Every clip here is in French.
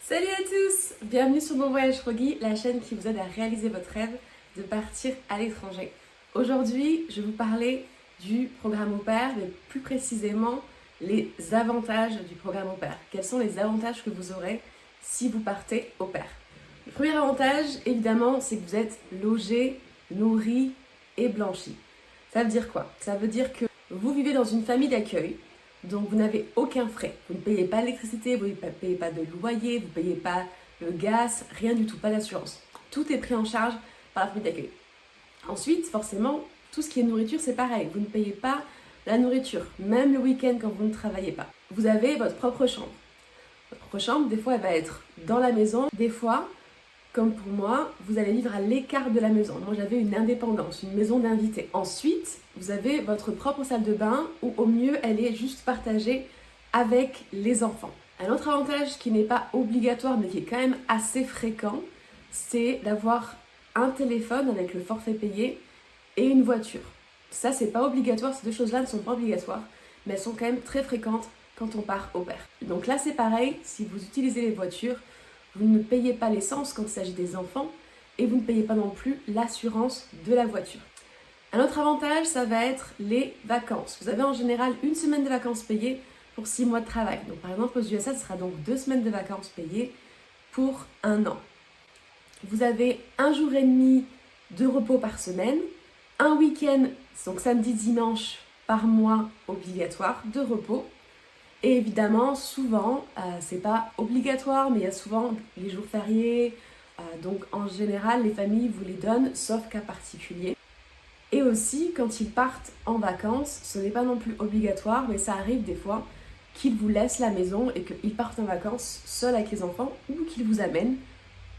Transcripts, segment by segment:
Salut à tous! Bienvenue sur Bon Voyage Froggy, la chaîne qui vous aide à réaliser votre rêve de partir à l'étranger. Aujourd'hui, je vais vous parler du programme au pair, mais plus précisément les avantages du programme au pair. Quels sont les avantages que vous aurez si vous partez au pair? Le premier avantage, évidemment, c'est que vous êtes logé, nourri et blanchi. Ça veut dire quoi? Ça veut dire que vous vivez dans une famille d'accueil. Donc vous n'avez aucun frais, vous ne payez pas l'électricité, vous ne payez pas de loyer, vous ne payez pas le gaz, rien du tout, pas d'assurance. Tout est pris en charge par la famille d'accueil. Ensuite, forcément, tout ce qui est nourriture, c'est pareil, vous ne payez pas la nourriture, même le week-end quand vous ne travaillez pas. Vous avez votre propre chambre. Votre propre chambre, des fois, elle va être dans la maison, des fois, comme pour moi, vous allez vivre à l'écart de la maison. Moi, j'avais une indépendance, une maison d'invités. Ensuite, vous avez votre propre salle de bain où, au mieux, elle est juste partagée avec les enfants. Un autre avantage qui n'est pas obligatoire, mais qui est quand même assez fréquent, c'est d'avoir un téléphone avec le forfait payé et une voiture. Ça, c'est pas obligatoire. Ces deux choses-là ne sont pas obligatoires, mais elles sont quand même très fréquentes quand on part au pair. Donc là, c'est pareil. Si vous utilisez les voitures, vous ne payez pas l'essence quand il s'agit des enfants et vous ne payez pas non plus l'assurance de la voiture. Un autre avantage, ça va être les vacances. Vous avez en général une semaine de vacances payées pour 6 mois de travail. Donc par exemple aux USA, ce sera donc 2 semaines de vacances payées pour 1 an. Vous avez 1 jour et demi de repos par semaine, un week-end, donc samedi, dimanche par mois obligatoire de repos. Et évidemment, souvent, c'est pas obligatoire, mais il y a souvent les jours fériés. Donc en général, les familles vous les donnent, sauf cas particulier. Et aussi, quand ils partent en vacances, ce n'est pas non plus obligatoire, mais ça arrive des fois qu'ils vous laissent la maison et qu'ils partent en vacances seuls avec les enfants ou qu'ils vous amènent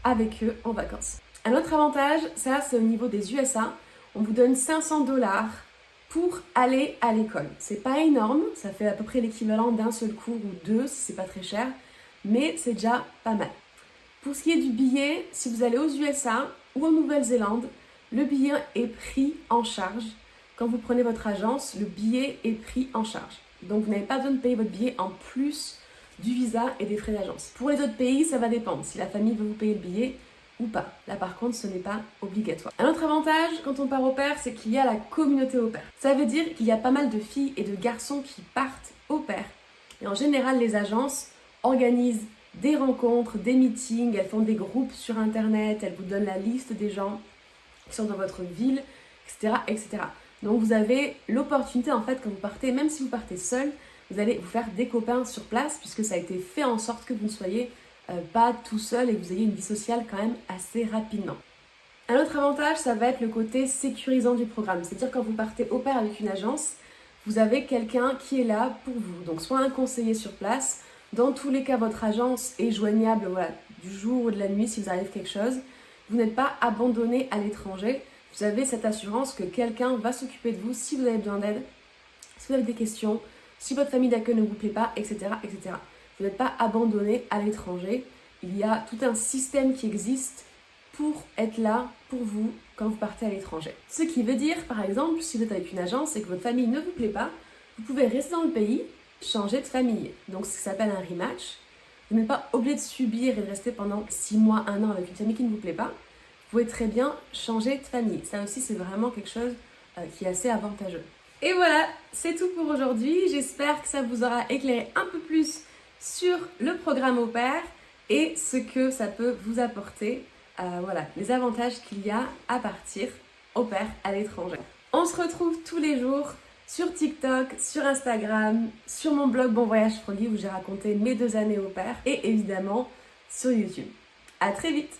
avec eux en vacances. Un autre avantage, ça c'est au niveau des USA, on vous donne 500$ pour aller à l'école. C'est pas énorme, ça fait à peu près l'équivalent d'un seul cours ou deux si c'est pas très cher, mais c'est déjà pas mal. Pour ce qui est du billet, si vous allez aux USA ou en Nouvelle-Zélande, le billet est pris en charge. Quand vous prenez votre agence, le billet est pris en charge. Donc vous n'avez pas besoin de payer votre billet en plus du visa et des frais d'agence. Pour les autres pays, ça va dépendre. Si la famille veut vous payer le billet ou pas. Là par contre, ce n'est pas obligatoire. Un autre avantage quand on part au pair, c'est qu'il y a la communauté au pair. Ça veut dire qu'il y a pas mal de filles et de garçons qui partent au pair. Et en général, les agences organisent des rencontres, des meetings, elles font des groupes sur internet, elles vous donnent la liste des gens qui sont dans votre ville, etc., etc. Donc vous avez l'opportunité en fait quand vous partez, même si vous partez seul, vous allez vous faire des copains sur place puisque ça a été fait en sorte que vous ne soyez pas tout seul et que vous ayez une vie sociale quand même assez rapidement. Un autre avantage, ça va être le côté sécurisant du programme. C'est-à-dire quand vous partez au pair avec une agence, vous avez quelqu'un qui est là pour vous. Donc soit un conseiller sur place, dans tous les cas votre agence est joignable du jour ou de la nuit si vous arrive quelque chose. Vous n'êtes pas abandonné à l'étranger. Vous avez cette assurance que quelqu'un va s'occuper de vous si vous avez besoin d'aide, si vous avez des questions, si votre famille d'accueil ne vous plaît pas, etc., etc. Vous n'êtes pas abandonné à l'étranger. Il y a tout un système qui existe pour être là pour vous quand vous partez à l'étranger. Ce qui veut dire, par exemple, si vous êtes avec une agence et que votre famille ne vous plaît pas, vous pouvez rester dans le pays, changer de famille. Donc ce qui s'appelle un rematch. Vous n'êtes pas obligé de subir et de rester pendant 6 mois, 1 an avec une famille qui ne vous plaît pas. Vous pouvez très bien changer de famille. Ça aussi, c'est vraiment quelque chose qui est assez avantageux. Et voilà, c'est tout pour aujourd'hui. J'espère que ça vous aura éclairé un peu plus sur le programme au pair et ce que ça peut vous apporter. Les avantages qu'il y a à partir au pair à l'étranger. On se retrouve tous les jours sur TikTok, sur Instagram, sur mon blog Bon Voyage Froggy où j'ai raconté mes 2 années au pair et évidemment sur YouTube. À très vite!